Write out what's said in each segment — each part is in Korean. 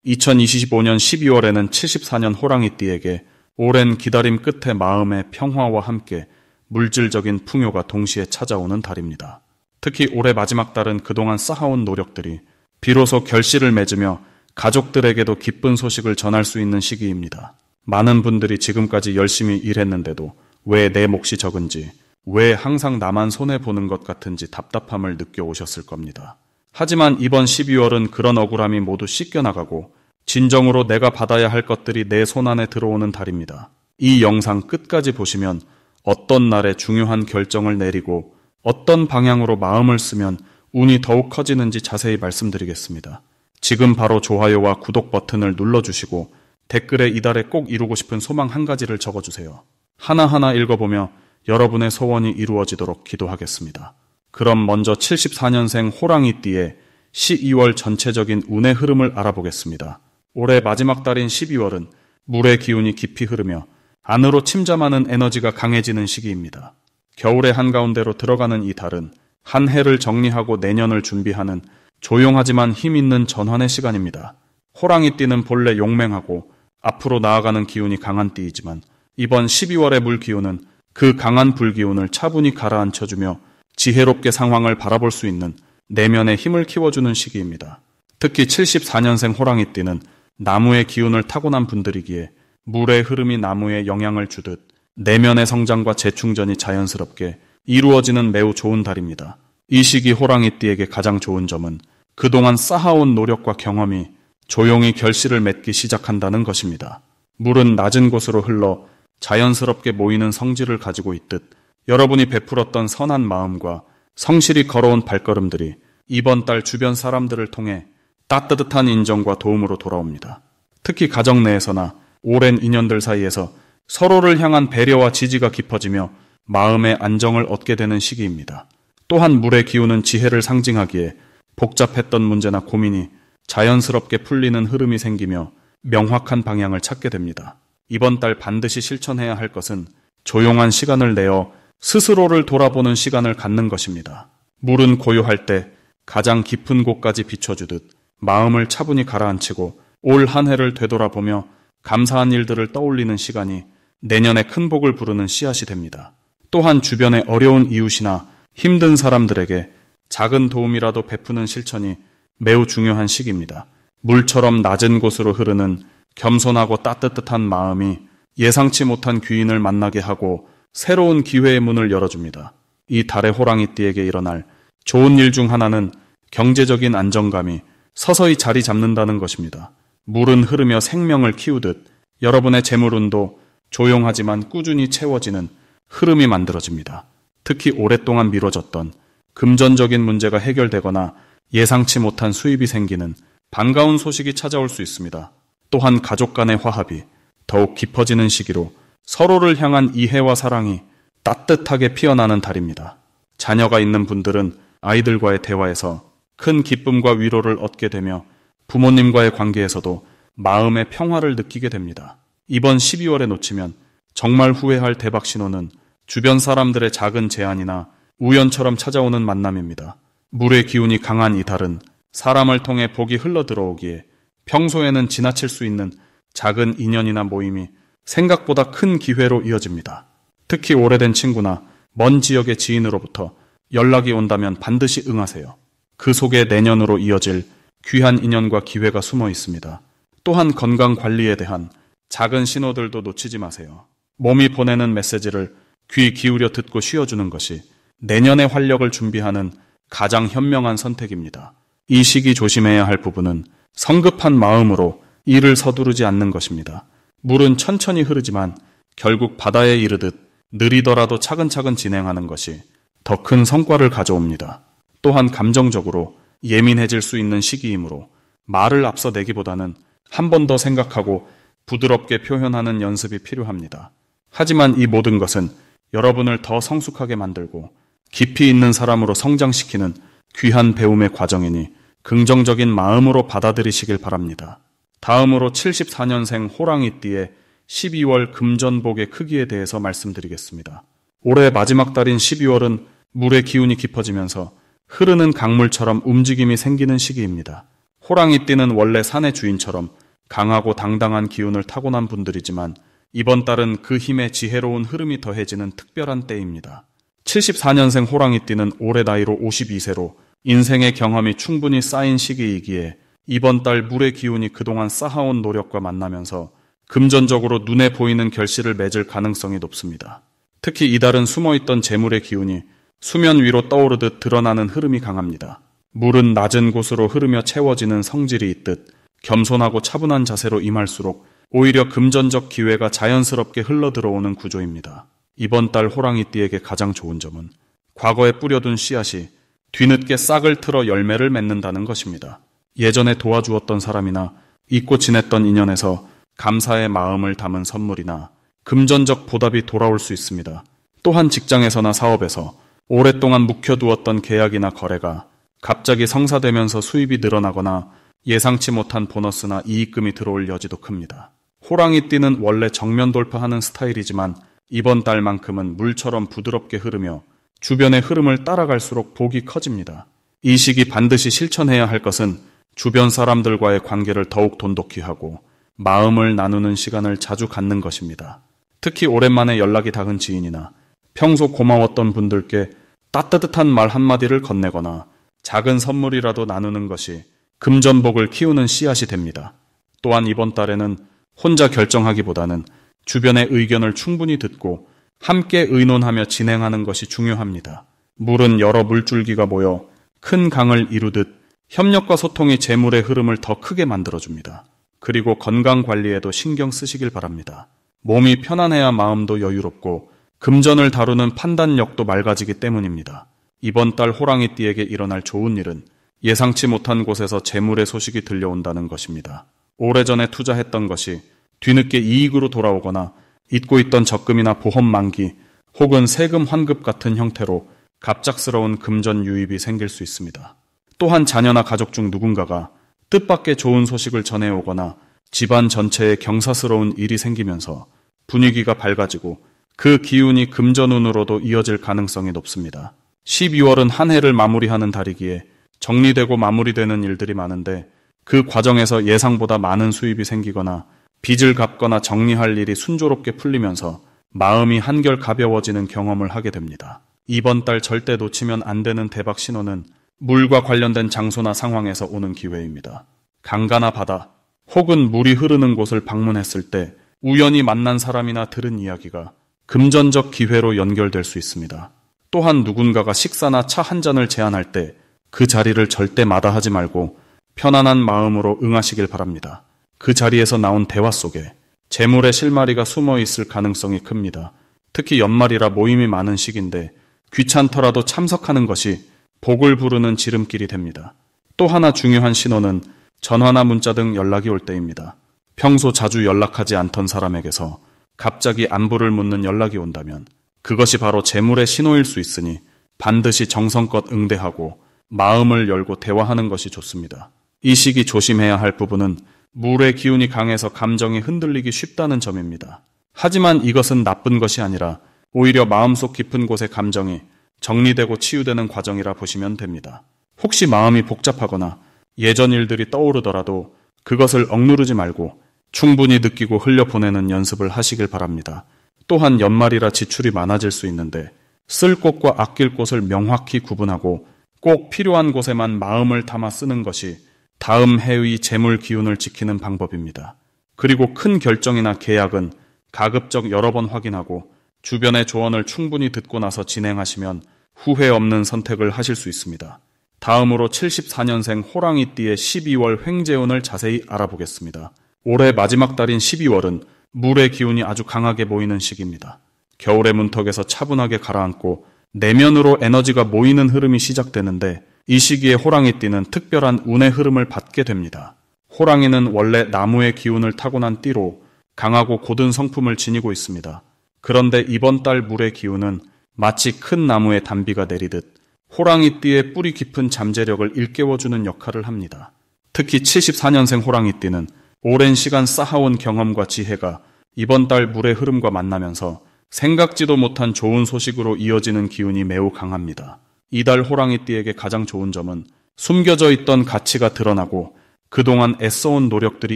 2025년 12월에는 74년 호랑이띠에게 오랜 기다림 끝에 마음의 평화와 함께 물질적인 풍요가 동시에 찾아오는 달입니다. 특히 올해 마지막 달은 그동안 쌓아온 노력들이 비로소 결실을 맺으며 가족들에게도 기쁜 소식을 전할 수 있는 시기입니다. 많은 분들이 지금까지 열심히 일했는데도 왜 내 몫이 적은지, 왜 항상 나만 손해보는 것 같은지 답답함을 느껴오셨을 겁니다. 하지만 이번 12월은 그런 억울함이 모두 씻겨나가고 진정으로 내가 받아야 할 것들이 내 손안에 들어오는 달입니다. 이 영상 끝까지 보시면 어떤 날에 중요한 결정을 내리고 어떤 방향으로 마음을 쓰면 운이 더욱 커지는지 자세히 말씀드리겠습니다. 지금 바로 좋아요와 구독 버튼을 눌러주시고 댓글에 이달에 꼭 이루고 싶은 소망 한 가지를 적어주세요. 하나하나 읽어보며 여러분의 소원이 이루어지도록 기도하겠습니다. 그럼 먼저 74년생 호랑이띠의 12월 전체적인 운의 흐름을 알아보겠습니다. 올해 마지막 달인 12월은 물의 기운이 깊이 흐르며 안으로 침잠하는 에너지가 강해지는 시기입니다. 겨울의 한가운데로 들어가는 이 달은 한 해를 정리하고 내년을 준비하는 조용하지만 힘있는 전환의 시간입니다. 호랑이띠는 본래 용맹하고 앞으로 나아가는 기운이 강한 띠이지만 이번 12월의 물 기운은 그 강한 불기운을 차분히 가라앉혀주며 지혜롭게 상황을 바라볼 수 있는 내면의 힘을 키워주는 시기입니다. 특히 74년생 호랑이띠는 나무의 기운을 타고난 분들이기에 물의 흐름이 나무에 영향을 주듯 내면의 성장과 재충전이 자연스럽게 이루어지는 매우 좋은 달입니다. 이 시기 호랑이띠에게 가장 좋은 점은 그동안 쌓아온 노력과 경험이 조용히 결실을 맺기 시작한다는 것입니다. 물은 낮은 곳으로 흘러 자연스럽게 모이는 성질을 가지고 있듯 여러분이 베풀었던 선한 마음과 성실히 걸어온 발걸음들이 이번 달 주변 사람들을 통해 따뜻한 인정과 도움으로 돌아옵니다. 특히 가정 내에서나 오랜 인연들 사이에서 서로를 향한 배려와 지지가 깊어지며 마음의 안정을 얻게 되는 시기입니다. 또한 물의 기운은 지혜를 상징하기에 복잡했던 문제나 고민이 자연스럽게 풀리는 흐름이 생기며 명확한 방향을 찾게 됩니다. 이번 달 반드시 실천해야 할 것은 조용한 시간을 내어 스스로를 돌아보는 시간을 갖는 것입니다. 물은 고요할 때 가장 깊은 곳까지 비춰주듯 마음을 차분히 가라앉히고 올 한 해를 되돌아보며 감사한 일들을 떠올리는 시간이 내년에 큰 복을 부르는 씨앗이 됩니다. 또한 주변의 어려운 이웃이나 힘든 사람들에게 작은 도움이라도 베푸는 실천이 매우 중요한 시기입니다. 물처럼 낮은 곳으로 흐르는 겸손하고 따뜻한 마음이 예상치 못한 귀인을 만나게 하고 새로운 기회의 문을 열어줍니다. 이 달의 호랑이띠에게 일어날 좋은 일 중 하나는 경제적인 안정감이 서서히 자리 잡는다는 것입니다. 물은 흐르며 생명을 키우듯 여러분의 재물운도 조용하지만 꾸준히 채워지는 흐름이 만들어집니다. 특히 오랫동안 미뤄졌던 금전적인 문제가 해결되거나 예상치 못한 수입이 생기는 반가운 소식이 찾아올 수 있습니다. 또한 가족 간의 화합이 더욱 깊어지는 시기로 서로를 향한 이해와 사랑이 따뜻하게 피어나는 달입니다. 자녀가 있는 분들은 아이들과의 대화에서 큰 기쁨과 위로를 얻게 되며 부모님과의 관계에서도 마음의 평화를 느끼게 됩니다. 이번 12월에 놓치면 정말 후회할 대박 신호는 주변 사람들의 작은 제안이나 우연처럼 찾아오는 만남입니다. 물의 기운이 강한 이 달은 사람을 통해 복이 흘러 들어오기에 평소에는 지나칠 수 있는 작은 인연이나 모임이 생각보다 큰 기회로 이어집니다. 특히 오래된 친구나 먼 지역의 지인으로부터 연락이 온다면 반드시 응하세요. 그 속에 내년으로 이어질 귀한 인연과 기회가 숨어 있습니다. 또한 건강 관리에 대한 작은 신호들도 놓치지 마세요. 몸이 보내는 메시지를 귀 기울여 듣고 쉬어주는 것이 내년의 활력을 준비하는 가장 현명한 선택입니다. 이 시기 조심해야 할 부분은 성급한 마음으로 일을 서두르지 않는 것입니다. 물은 천천히 흐르지만 결국 바다에 이르듯 느리더라도 차근차근 진행하는 것이 더 큰 성과를 가져옵니다. 또한 감정적으로 예민해질 수 있는 시기이므로 말을 앞서 내기보다는 한 번 더 생각하고 부드럽게 표현하는 연습이 필요합니다. 하지만 이 모든 것은 여러분을 더 성숙하게 만들고 깊이 있는 사람으로 성장시키는 귀한 배움의 과정이니 긍정적인 마음으로 받아들이시길 바랍니다. 다음으로 74년생 호랑이띠의 12월 금전복의 크기에 대해서 말씀드리겠습니다. 올해 마지막 달인 12월은 물의 기운이 깊어지면서 흐르는 강물처럼 움직임이 생기는 시기입니다. 호랑이띠는 원래 산의 주인처럼 강하고 당당한 기운을 타고난 분들이지만 이번 달은 그 힘에 지혜로운 흐름이 더해지는 특별한 때입니다. 74년생 호랑이띠는 올해 나이로 52세로 인생의 경험이 충분히 쌓인 시기이기에 이번 달 물의 기운이 그동안 쌓아온 노력과 만나면서 금전적으로 눈에 보이는 결실을 맺을 가능성이 높습니다. 특히 이달은 숨어있던 재물의 기운이 수면 위로 떠오르듯 드러나는 흐름이 강합니다. 물은 낮은 곳으로 흐르며 채워지는 성질이 있듯 겸손하고 차분한 자세로 임할수록 오히려 금전적 기회가 자연스럽게 흘러들어오는 구조입니다. 이번 달 호랑이띠에게 가장 좋은 점은 과거에 뿌려둔 씨앗이 뒤늦게 싹을 틀어 열매를 맺는다는 것입니다. 예전에 도와주었던 사람이나 잊고 지냈던 인연에서 감사의 마음을 담은 선물이나 금전적 보답이 돌아올 수 있습니다. 또한 직장에서나 사업에서 오랫동안 묵혀두었던 계약이나 거래가 갑자기 성사되면서 수입이 늘어나거나 예상치 못한 보너스나 이익금이 들어올 여지도 큽니다. 호랑이띠는 원래 정면 돌파하는 스타일이지만 이번 달만큼은 물처럼 부드럽게 흐르며 주변의 흐름을 따라갈수록 복이 커집니다. 이 시기 반드시 실천해야 할 것은 주변 사람들과의 관계를 더욱 돈독히 하고 마음을 나누는 시간을 자주 갖는 것입니다. 특히 오랜만에 연락이 닿은 지인이나 평소 고마웠던 분들께 따뜻한 말 한마디를 건네거나 작은 선물이라도 나누는 것이 금전복을 키우는 씨앗이 됩니다. 또한 이번 달에는 혼자 결정하기보다는 주변의 의견을 충분히 듣고 함께 의논하며 진행하는 것이 중요합니다. 물은 여러 물줄기가 모여 큰 강을 이루듯 협력과 소통이 재물의 흐름을 더 크게 만들어줍니다. 그리고 건강 관리에도 신경 쓰시길 바랍니다. 몸이 편안해야 마음도 여유롭고 금전을 다루는 판단력도 맑아지기 때문입니다. 이번 달 호랑이띠에게 일어날 좋은 일은 예상치 못한 곳에서 재물의 소식이 들려온다는 것입니다. 오래전에 투자했던 것이 뒤늦게 이익으로 돌아오거나 잊고 있던 적금이나 보험 만기 혹은 세금 환급 같은 형태로 갑작스러운 금전 유입이 생길 수 있습니다. 또한 자녀나 가족 중 누군가가 뜻밖의 좋은 소식을 전해오거나 집안 전체에 경사스러운 일이 생기면서 분위기가 밝아지고 그 기운이 금전운으로도 이어질 가능성이 높습니다. 12월은 한 해를 마무리하는 달이기에 정리되고 마무리되는 일들이 많은데 그 과정에서 예상보다 많은 수입이 생기거나 빚을 갚거나 정리할 일이 순조롭게 풀리면서 마음이 한결 가벼워지는 경험을 하게 됩니다. 이번 달 절대 놓치면 안 되는 대박 신호는 물과 관련된 장소나 상황에서 오는 기회입니다. 강가나 바다 혹은 물이 흐르는 곳을 방문했을 때 우연히 만난 사람이나 들은 이야기가 금전적 기회로 연결될 수 있습니다. 또한 누군가가 식사나 차 한 잔을 제안할 때 그 자리를 절대 마다하지 말고 편안한 마음으로 응하시길 바랍니다. 그 자리에서 나온 대화 속에 재물의 실마리가 숨어 있을 가능성이 큽니다. 특히 연말이라 모임이 많은 시기인데 귀찮더라도 참석하는 것이 복을 부르는 지름길이 됩니다. 또 하나 중요한 신호는 전화나 문자 등 연락이 올 때입니다. 평소 자주 연락하지 않던 사람에게서 갑자기 안부를 묻는 연락이 온다면 그것이 바로 재물의 신호일 수 있으니 반드시 정성껏 응대하고 마음을 열고 대화하는 것이 좋습니다. 이 시기 조심해야 할 부분은 물의 기운이 강해서 감정이 흔들리기 쉽다는 점입니다. 하지만 이것은 나쁜 것이 아니라 오히려 마음속 깊은 곳의 감정이 정리되고 치유되는 과정이라 보시면 됩니다. 혹시 마음이 복잡하거나 예전 일들이 떠오르더라도 그것을 억누르지 말고 충분히 느끼고 흘려보내는 연습을 하시길 바랍니다. 또한 연말이라 지출이 많아질 수 있는데 쓸 곳과 아낄 곳을 명확히 구분하고 꼭 필요한 곳에만 마음을 담아 쓰는 것이 다음 해의 재물 기운을 지키는 방법입니다. 그리고 큰 결정이나 계약은 가급적 여러 번 확인하고 주변의 조언을 충분히 듣고 나서 진행하시면 후회 없는 선택을 하실 수 있습니다. 다음으로 74년생 호랑이띠의 12월 횡재운을 자세히 알아보겠습니다. 올해 마지막 달인 12월은 물의 기운이 아주 강하게 모이는 시기입니다. 겨울의 문턱에서 차분하게 가라앉고 내면으로 에너지가 모이는 흐름이 시작되는데 이 시기에 호랑이띠는 특별한 운의 흐름을 받게 됩니다. 호랑이는 원래 나무의 기운을 타고난 띠로 강하고 고든 성품을 지니고 있습니다. 그런데 이번 달 물의 기운은 마치 큰 나무에 단비가 내리듯 호랑이띠의 뿌리 깊은 잠재력을 일깨워주는 역할을 합니다. 특히 74년생 호랑이띠는 오랜 시간 쌓아온 경험과 지혜가 이번 달 물의 흐름과 만나면서 생각지도 못한 좋은 소식으로 이어지는 기운이 매우 강합니다. 이달 호랑이띠에게 가장 좋은 점은 숨겨져 있던 가치가 드러나고 그동안 애써온 노력들이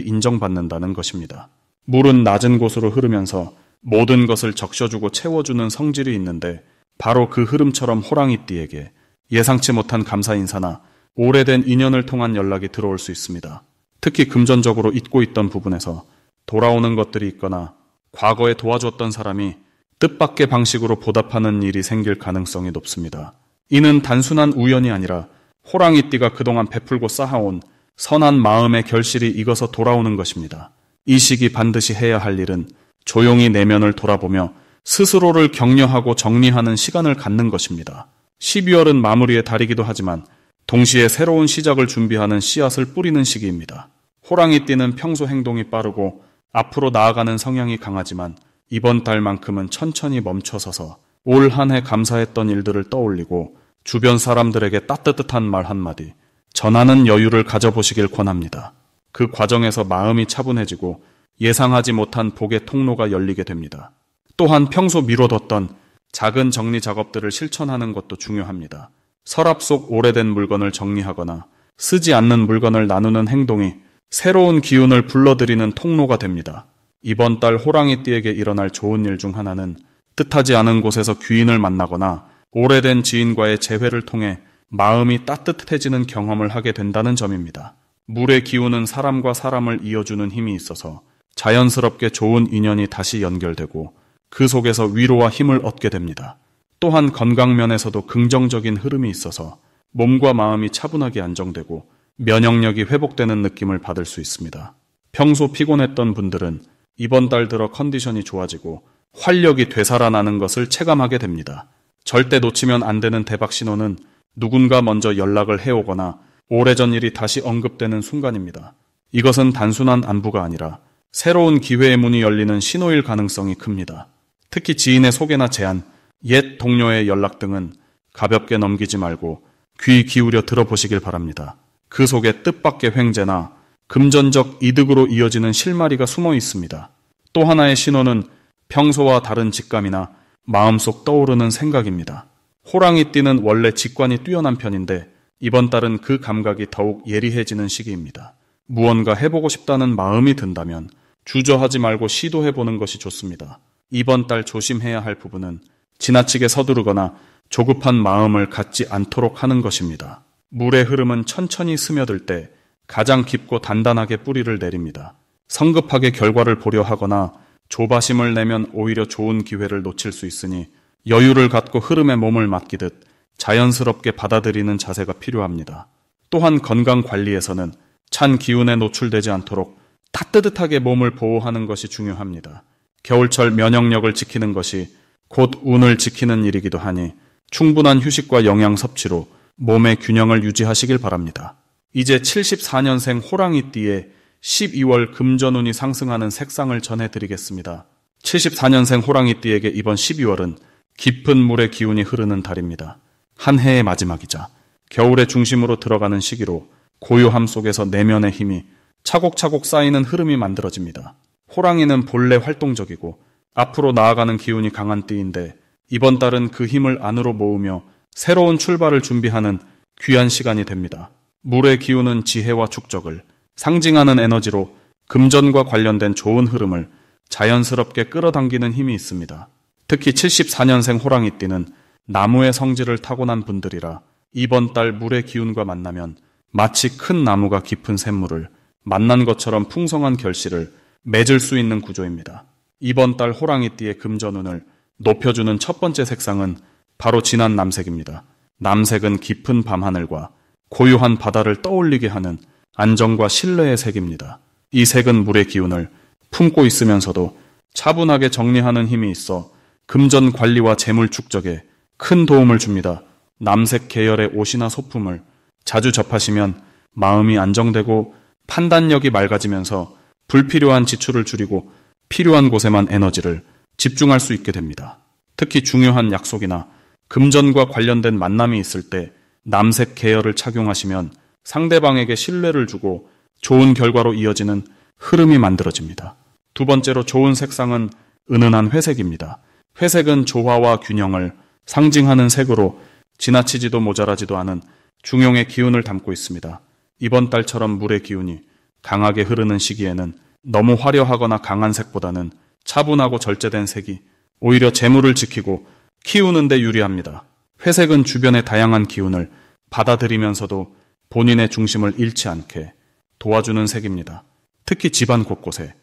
인정받는다는 것입니다. 물은 낮은 곳으로 흐르면서 모든 것을 적셔주고 채워주는 성질이 있는데 바로 그 흐름처럼 호랑이띠에게 예상치 못한 감사 인사나 오래된 인연을 통한 연락이 들어올 수 있습니다. 특히 금전적으로 잊고 있던 부분에서 돌아오는 것들이 있거나 과거에 도와줬던 사람이 뜻밖의 방식으로 보답하는 일이 생길 가능성이 높습니다. 이는 단순한 우연이 아니라 호랑이띠가 그동안 베풀고 쌓아온 선한 마음의 결실이 익어서 돌아오는 것입니다. 이 시기 반드시 해야 할 일은 조용히 내면을 돌아보며 스스로를 격려하고 정리하는 시간을 갖는 것입니다. 12월은 마무리의 달이기도 하지만 동시에 새로운 시작을 준비하는 씨앗을 뿌리는 시기입니다. 호랑이띠는 평소 행동이 빠르고 앞으로 나아가는 성향이 강하지만 이번 달만큼은 천천히 멈춰서서 올 한 해 감사했던 일들을 떠올리고 주변 사람들에게 따뜻한 말 한마디 전하는 여유를 가져보시길 권합니다. 그 과정에서 마음이 차분해지고 예상하지 못한 복의 통로가 열리게 됩니다. 또한 평소 미뤄뒀던 작은 정리 작업들을 실천하는 것도 중요합니다. 서랍 속 오래된 물건을 정리하거나 쓰지 않는 물건을 나누는 행동이 새로운 기운을 불러들이는 통로가 됩니다. 이번 달 호랑이띠에게 일어날 좋은 일 중 하나는 뜻하지 않은 곳에서 귀인을 만나거나 오래된 지인과의 재회를 통해 마음이 따뜻해지는 경험을 하게 된다는 점입니다. 물의 기운은 사람과 사람을 이어주는 힘이 있어서 자연스럽게 좋은 인연이 다시 연결되고 그 속에서 위로와 힘을 얻게 됩니다. 또한 건강면에서도 긍정적인 흐름이 있어서 몸과 마음이 차분하게 안정되고 면역력이 회복되는 느낌을 받을 수 있습니다. 평소 피곤했던 분들은 이번 달 들어 컨디션이 좋아지고 활력이 되살아나는 것을 체감하게 됩니다. 절대 놓치면 안 되는 대박 신호는 누군가 먼저 연락을 해오거나 오래전 일이 다시 언급되는 순간입니다. 이것은 단순한 안부가 아니라 새로운 기회의 문이 열리는 신호일 가능성이 큽니다. 특히 지인의 소개나 제안, 옛 동료의 연락 등은 가볍게 넘기지 말고 귀 기울여 들어보시길 바랍니다. 그 속에 뜻밖의 횡재나 금전적 이득으로 이어지는 실마리가 숨어 있습니다. 또 하나의 신호는 평소와 다른 직감이나 마음속 떠오르는 생각입니다. 호랑이띠는 원래 직관이 뛰어난 편인데 이번 달은 그 감각이 더욱 예리해지는 시기입니다. 무언가 해보고 싶다는 마음이 든다면 주저하지 말고 시도해보는 것이 좋습니다. 이번 달 조심해야 할 부분은 지나치게 서두르거나 조급한 마음을 갖지 않도록 하는 것입니다. 물의 흐름은 천천히 스며들 때 가장 깊고 단단하게 뿌리를 내립니다. 성급하게 결과를 보려 하거나 조바심을 내면 오히려 좋은 기회를 놓칠 수 있으니 여유를 갖고 흐름에 몸을 맡기듯 자연스럽게 받아들이는 자세가 필요합니다. 또한 건강 관리에서는 찬 기운에 노출되지 않도록 따뜻하게 몸을 보호하는 것이 중요합니다. 겨울철 면역력을 지키는 것이 곧 운을 지키는 일이기도 하니 충분한 휴식과 영양 섭취로 몸의 균형을 유지하시길 바랍니다. 이제 74년생 호랑이띠의 12월 금전운이 상승하는 색상을 전해드리겠습니다. 74년생 호랑이띠에게 이번 12월은 깊은 물의 기운이 흐르는 달입니다. 한 해의 마지막이자 겨울의 중심으로 들어가는 시기로 고요함 속에서 내면의 힘이 차곡차곡 쌓이는 흐름이 만들어집니다. 호랑이는 본래 활동적이고 앞으로 나아가는 기운이 강한 띠인데 이번 달은 그 힘을 안으로 모으며 새로운 출발을 준비하는 귀한 시간이 됩니다. 물의 기운은 지혜와 축적을 상징하는 에너지로 금전과 관련된 좋은 흐름을 자연스럽게 끌어당기는 힘이 있습니다. 특히 74년생 호랑이띠는 나무의 성질을 타고난 분들이라 이번 달 물의 기운과 만나면 마치 큰 나무가 깊은 샘물을 만난 것처럼 풍성한 결실을 맺을 수 있는 구조입니다. 이번 달 호랑이띠의 금전운을 높여주는 첫 번째 색상은 바로 진한 남색입니다. 남색은 깊은 밤하늘과 고요한 바다를 떠올리게 하는 안정과 신뢰의 색입니다. 이 색은 물의 기운을 품고 있으면서도 차분하게 정리하는 힘이 있어 금전 관리와 재물 축적에 큰 도움을 줍니다. 남색 계열의 옷이나 소품을 자주 접하시면 마음이 안정되고 판단력이 맑아지면서 불필요한 지출을 줄이고 필요한 곳에만 에너지를 집중할 수 있게 됩니다. 특히 중요한 약속이나 금전과 관련된 만남이 있을 때 남색 계열을 착용하시면 상대방에게 신뢰를 주고 좋은 결과로 이어지는 흐름이 만들어집니다. 두 번째로 좋은 색상은 은은한 회색입니다. 회색은 조화와 균형을 상징하는 색으로 지나치지도 모자라지도 않은 중용의 기운을 담고 있습니다. 이번 달처럼 물의 기운이 강하게 흐르는 시기에는 너무 화려하거나 강한 색보다는 차분하고 절제된 색이 오히려 재물을 지키고 키우는 데 유리합니다. 회색은 주변의 다양한 기운을 받아들이면서도 본인의 중심을 잃지 않게 도와주는 색입니다. 특히 집안 곳곳에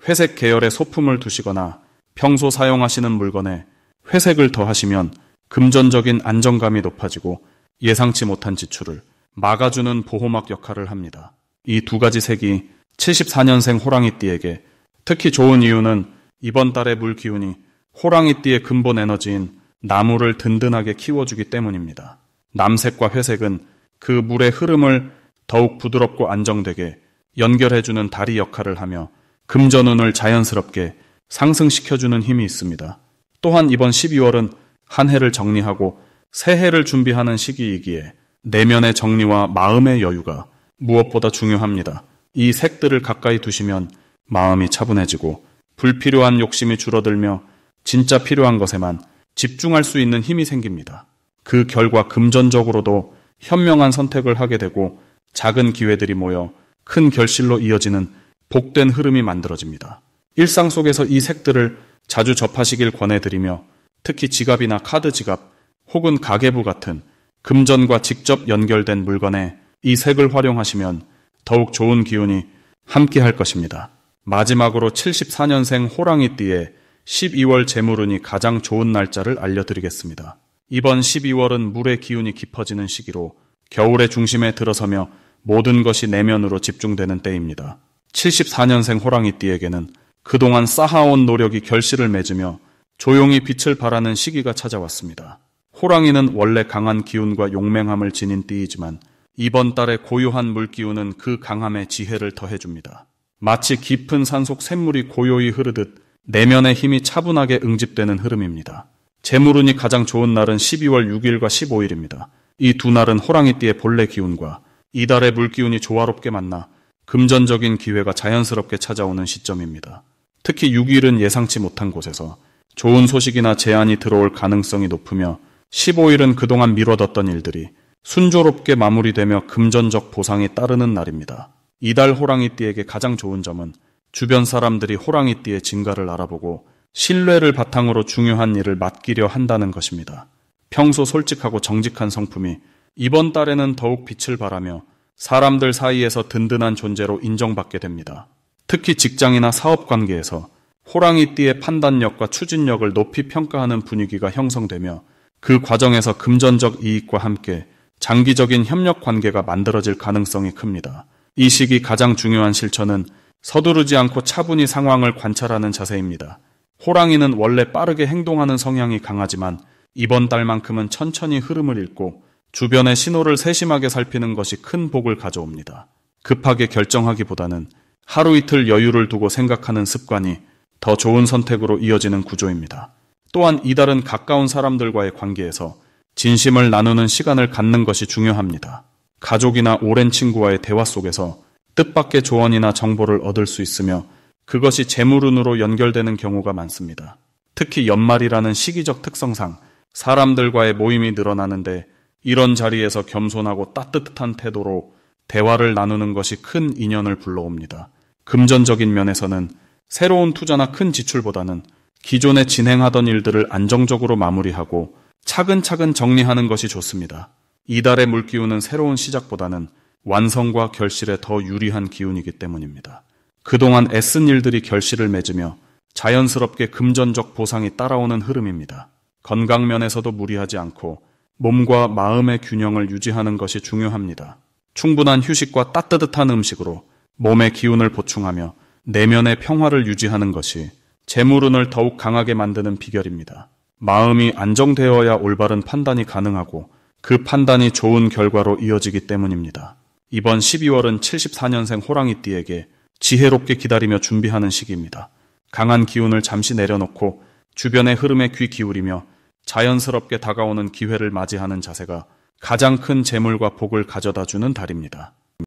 회색 계열의 소품을 두시거나 평소 사용하시는 물건에 회색을 더하시면 금전적인 안정감이 높아지고 예상치 못한 지출을 막아주는 보호막 역할을 합니다. 이 두 가지 색이 74년생 호랑이띠에게 특히 좋은 이유는 이번 달의 물 기운이 호랑이띠의 근본 에너지인 나무를 든든하게 키워주기 때문입니다. 남색과 회색은 그 물의 흐름을 더욱 부드럽고 안정되게 연결해주는 다리 역할을 하며 금전운을 자연스럽게 상승시켜주는 힘이 있습니다. 또한 이번 12월은 한 해를 정리하고 새해를 준비하는 시기이기에 내면의 정리와 마음의 여유가 무엇보다 중요합니다. 이 색들을 가까이 두시면 마음이 차분해지고 불필요한 욕심이 줄어들며 진짜 필요한 것에만 집중할 수 있는 힘이 생깁니다. 그 결과 금전적으로도 현명한 선택을 하게 되고 작은 기회들이 모여 큰 결실로 이어지는 복된 흐름이 만들어집니다. 일상 속에서 이 색들을 자주 접하시길 권해드리며 특히 지갑이나 카드 지갑 혹은 가계부 같은 금전과 직접 연결된 물건에 이 색을 활용하시면 더욱 좋은 기운이 함께할 것입니다. 마지막으로 74년생 호랑이띠의 12월 재물운이 가장 좋은 날짜를 알려드리겠습니다. 이번 12월은 물의 기운이 깊어지는 시기로 겨울의 중심에 들어서며 모든 것이 내면으로 집중되는 때입니다. 74년생 호랑이띠에게는 그동안 쌓아온 노력이 결실을 맺으며 조용히 빛을 발하는 시기가 찾아왔습니다. 호랑이는 원래 강한 기운과 용맹함을 지닌 띠이지만 이번 달의 고요한 물기운은 그 강함에 지혜를 더해줍니다. 마치 깊은 산속 샘물이 고요히 흐르듯 내면의 힘이 차분하게 응집되는 흐름입니다. 재물운이 가장 좋은 날은 12월 6일과 15일입니다. 이 두 날은 호랑이띠의 본래 기운과 이달의 물기운이 조화롭게 만나 금전적인 기회가 자연스럽게 찾아오는 시점입니다. 특히 6일은 예상치 못한 곳에서 좋은 소식이나 제안이 들어올 가능성이 높으며 15일은 그동안 미뤄뒀던 일들이 순조롭게 마무리되며 금전적 보상이 따르는 날입니다. 이달 호랑이띠에게 가장 좋은 점은 주변 사람들이 호랑이띠의 진가를 알아보고 신뢰를 바탕으로 중요한 일을 맡기려 한다는 것입니다. 평소 솔직하고 정직한 성품이 이번 달에는 더욱 빛을 발하며 사람들 사이에서 든든한 존재로 인정받게 됩니다. 특히 직장이나 사업 관계에서 호랑이띠의 판단력과 추진력을 높이 평가하는 분위기가 형성되며 그 과정에서 금전적 이익과 함께 장기적인 협력 관계가 만들어질 가능성이 큽니다. 이 시기 가장 중요한 실천은 서두르지 않고 차분히 상황을 관찰하는 자세입니다. 호랑이는 원래 빠르게 행동하는 성향이 강하지만 이번 달만큼은 천천히 흐름을 읽고 주변의 신호를 세심하게 살피는 것이 큰 복을 가져옵니다. 급하게 결정하기보다는 하루 이틀 여유를 두고 생각하는 습관이 더 좋은 선택으로 이어지는 구조입니다. 또한 이달은 가까운 사람들과의 관계에서 진심을 나누는 시간을 갖는 것이 중요합니다. 가족이나 오랜 친구와의 대화 속에서 뜻밖의 조언이나 정보를 얻을 수 있으며 그것이 재물운으로 연결되는 경우가 많습니다. 특히 연말이라는 시기적 특성상 사람들과의 모임이 늘어나는데 이런 자리에서 겸손하고 따뜻한 태도로 대화를 나누는 것이 큰 인연을 불러옵니다. 금전적인 면에서는 새로운 투자나 큰 지출보다는 기존에 진행하던 일들을 안정적으로 마무리하고 차근차근 정리하는 것이 좋습니다. 이달의 물기운은 새로운 시작보다는 완성과 결실에 더 유리한 기운이기 때문입니다. 그동안 애쓴 일들이 결실을 맺으며 자연스럽게 금전적 보상이 따라오는 흐름입니다. 건강 면에서도 무리하지 않고 몸과 마음의 균형을 유지하는 것이 중요합니다. 충분한 휴식과 따뜻한 음식으로 몸의 기운을 보충하며 내면의 평화를 유지하는 것이 재물운을 더욱 강하게 만드는 비결입니다. 마음이 안정되어야 올바른 판단이 가능하고 그 판단이 좋은 결과로 이어지기 때문입니다. 이번 12월은 74년생 호랑이띠에게 지혜롭게 기다리며 준비하는 시기입니다. 강한 기운을 잠시 내려놓고 주변의 흐름에 귀 기울이며 자연스럽게 다가오는 기회를 맞이하는 자세가 가장 큰 재물과 복을 가져다주는 달입니다.